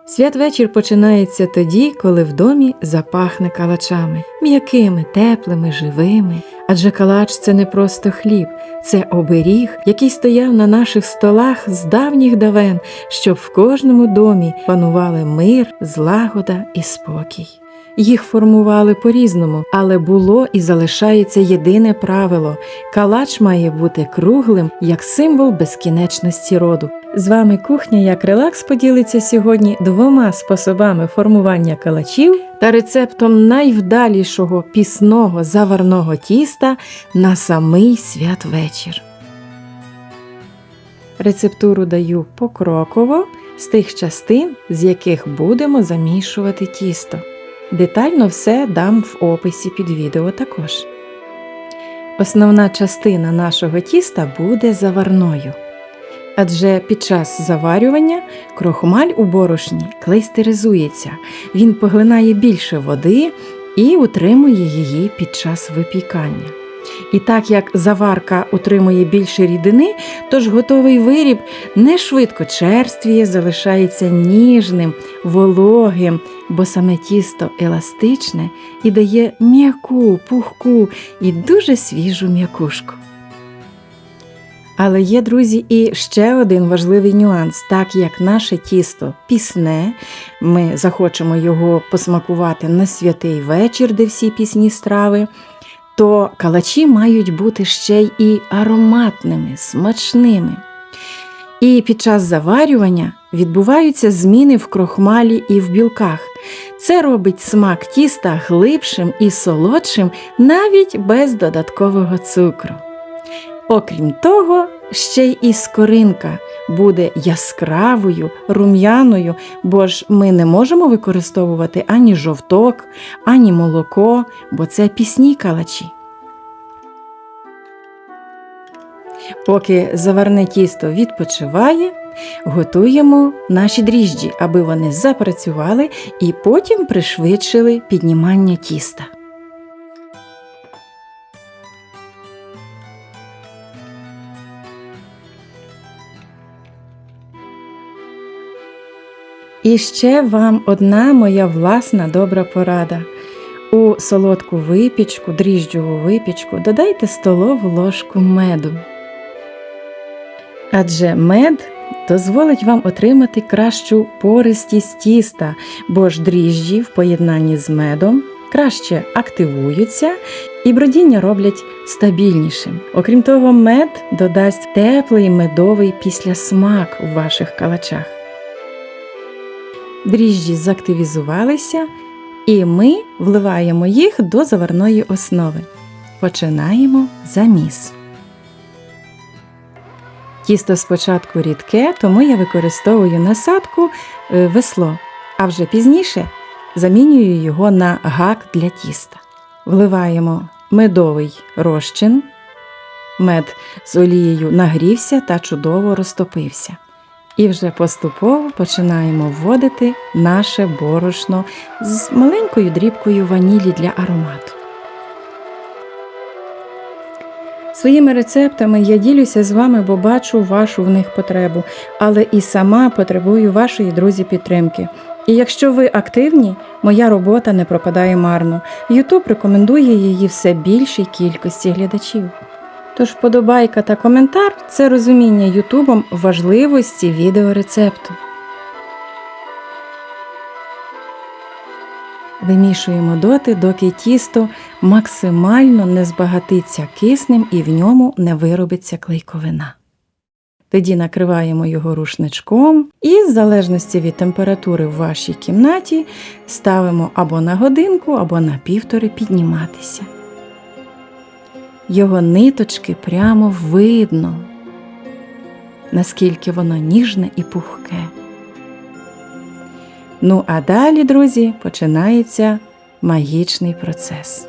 Святвечір починається тоді, коли в домі запахне калачами. М'якими, теплими, живими. Адже калач – це не просто хліб, це оберіг, який стояв на наших столах з давніх давен, щоб в кожному домі панували мир, злагода і спокій. Їх формували по-різному, але було і залишається єдине правило – калач має бути круглим, як символ безкінечності роду. З вами Кухня як Релакс поділиться сьогодні 2 способами формування калачів та рецептом найвдалішого пісного заварного тіста на самий святвечір. Рецептуру даю покроково з тих частин, з яких будемо замішувати тісто. Детально все дам в описі під відео також. Основна частина нашого тіста буде заварною. Адже під час заварювання крохмаль у борошні клейстеризується, він поглинає більше води і утримує її під час випікання. І так як заварка утримує більше рідини, тож готовий виріб не швидко черствіє, залишається ніжним, вологим, бо саме тісто еластичне і дає м'яку, пухку і дуже свіжу м'якушку. Але є, друзі, і ще один важливий нюанс. Так як наше тісто пісне, ми захочемо його посмакувати на святий вечір, де всі пісні страви, то калачі мають бути ще й і ароматними, смачними. І під час заварювання відбуваються зміни в крохмалі і в білках. Це робить смак тіста глибшим і солодшим навіть без додаткового цукру. Окрім того, ще й і скоринка буде яскравою, рум'яною, бо ж ми не можемо використовувати ані жовток, ані молоко, бо це пісні калачі. Поки заварне тісто відпочиває, готуємо наші дріжджі, аби вони запрацювали і потім пришвидшили піднімання тіста. І ще вам одна моя власна добра порада. У солодку випічку, дріжджову випічку додайте столову ложку меду. Адже мед дозволить вам отримати кращу пористість тіста, бо ж дріжджі в поєднанні з медом краще активуються і бродіння роблять стабільнішим. Окрім того, мед додасть теплий медовий післясмак у ваших калачах. Дріжджі заактивізувалися, і ми вливаємо їх до заварної основи. Починаємо заміс. Тісто спочатку рідке, тому я використовую насадку весло, а вже пізніше замінюю його на гак для тіста. Вливаємо медовий розчин. Мед з олією нагрівся та чудово розтопився. І вже поступово починаємо вводити наше борошно з маленькою дрібкою ванілі для аромату. Своїми рецептами я ділюся з вами, бо бачу вашу в них потребу, але і сама потребую вашої, друзі, підтримки. І якщо ви активні, моя робота не пропадає марно. YouTube рекомендує її все більшій кількості глядачів. Тож вподобайка та коментар – це розуміння Ютубом важливості відеорецепту. Вимішуємо доти, доки тісто максимально не збагатиться киснем і в ньому не виробиться клейковина. Тоді накриваємо його рушничком і, в залежності від температури в вашій кімнаті, ставимо або на годинку, або на 1,5 підніматися. Його ниточки прямо видно, наскільки воно ніжне і пухке. Ну а далі, друзі, починається магічний процес.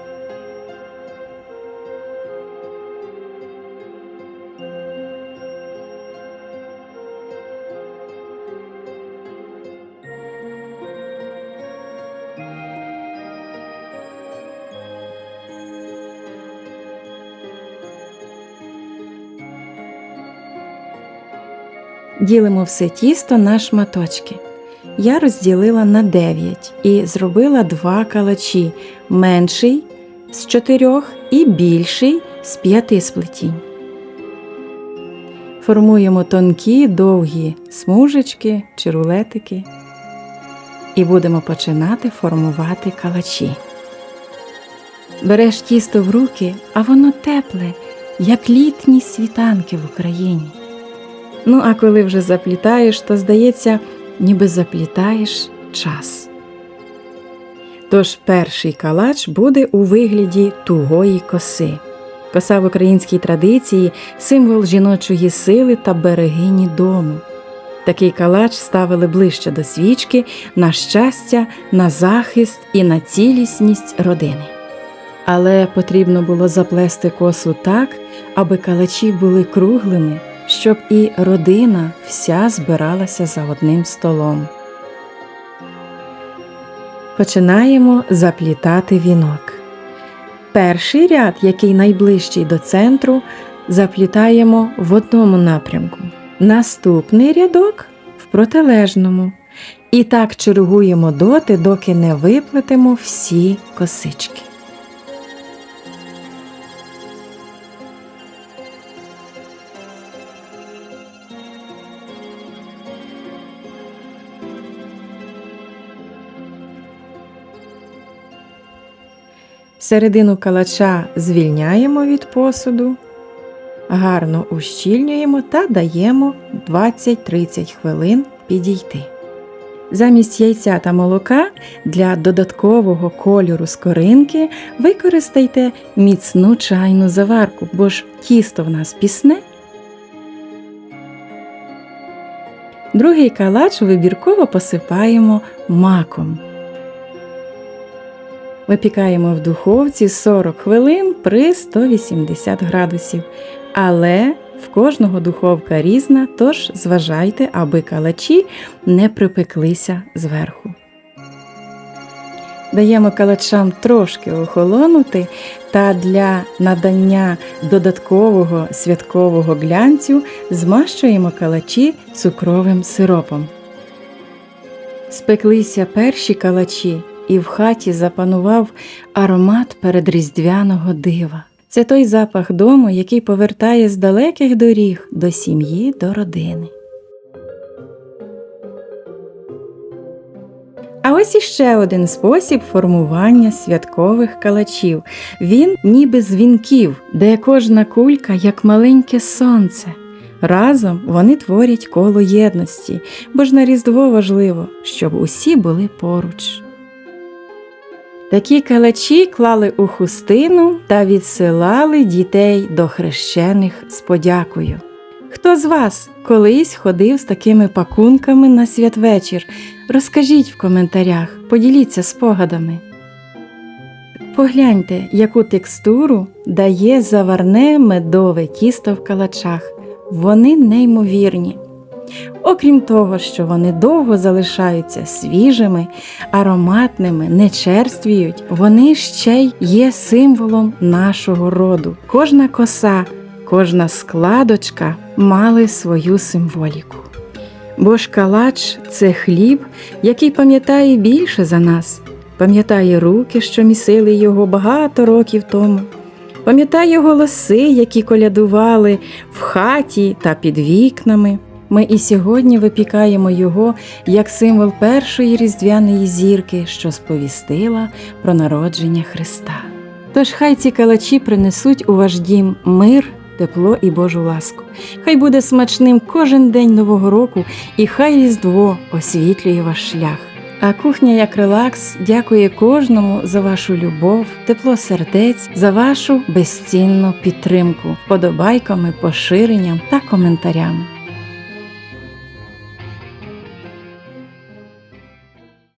Ділимо все тісто на шматочки. Я розділила на 9 і зробила 2 калачі – менший з 4 і більший з 5 сплетінь. Формуємо тонкі, довгі смужечки чи рулетики і будемо починати формувати калачі. Береш тісто в руки, а воно тепле, як літні світанки в Україні. Ну, а коли вже заплітаєш, то здається, ніби заплітаєш час. Тож перший калач буде у вигляді тугої коси. Коса в українській традиції – символ жіночої сили та берегині дому. Такий калач ставили ближче до свічки на щастя, на захист і на цілісність родини. Але потрібно було заплести косу так, аби калачі були круглими, щоб і родина вся збиралася за одним столом. Починаємо заплітати вінок. Перший ряд, який найближчий до центру, заплітаємо в одному напрямку. Наступний рядок – в протилежному. І так чергуємо доти, доки не виплетемо всі косички. Середину калача звільняємо від посуду, гарно ущільнюємо та даємо 20-30 хвилин підійти. Замість яйця та молока для додаткового кольору скоринки використайте міцну чайну заварку, бо ж тісто в нас пісне. Другий калач вибірково посипаємо маком. Випікаємо в духовці 40 хвилин при 180 градусів. Але в кожного духовка різна, тож зважайте, аби калачі не припеклися зверху. Даємо калачам трошки охолонути та для надання додаткового святкового глянцю змащуємо калачі цукровим сиропом. Спеклися перші калачі, і в хаті запанував аромат передріздвяного дива. Це той запах дому, який повертає з далеких доріг до сім'ї, до родини. А ось іще один спосіб формування святкових калачів. Він ніби з вінків, де кожна кулька як маленьке сонце. Разом вони творять коло єдності, бо ж на Різдво важливо, щоб усі були поруч. Такі калачі клали у хустину та відсилали дітей до хрещених з подякою. Хто з вас колись ходив з такими пакунками на святвечір? Розкажіть в коментарях, поділіться спогадами. Погляньте, яку текстуру дає заварне медове тісто в калачах. Вони неймовірні. Окрім того, що вони довго залишаються свіжими, ароматними, не черствіють, вони ще й є символом нашого роду. Кожна коса, кожна складочка мали свою символіку. Бо ж калач – це хліб, який пам'ятає більше за нас. Пам'ятає руки, що місили його багато років тому. Пам'ятає голоси, які колядували в хаті та під вікнами. Ми і сьогодні випікаємо його як символ першої різдвяної зірки, що сповістила про народження Христа. Тож хай ці калачі принесуть у ваш дім мир, тепло і Божу ласку. Хай буде смачним кожен день Нового року і хай Різдво освітлює ваш шлях. А кухня як релакс дякує кожному за вашу любов, тепло сердець, за вашу безцінну підтримку, вподобайками, поширенням та коментарями.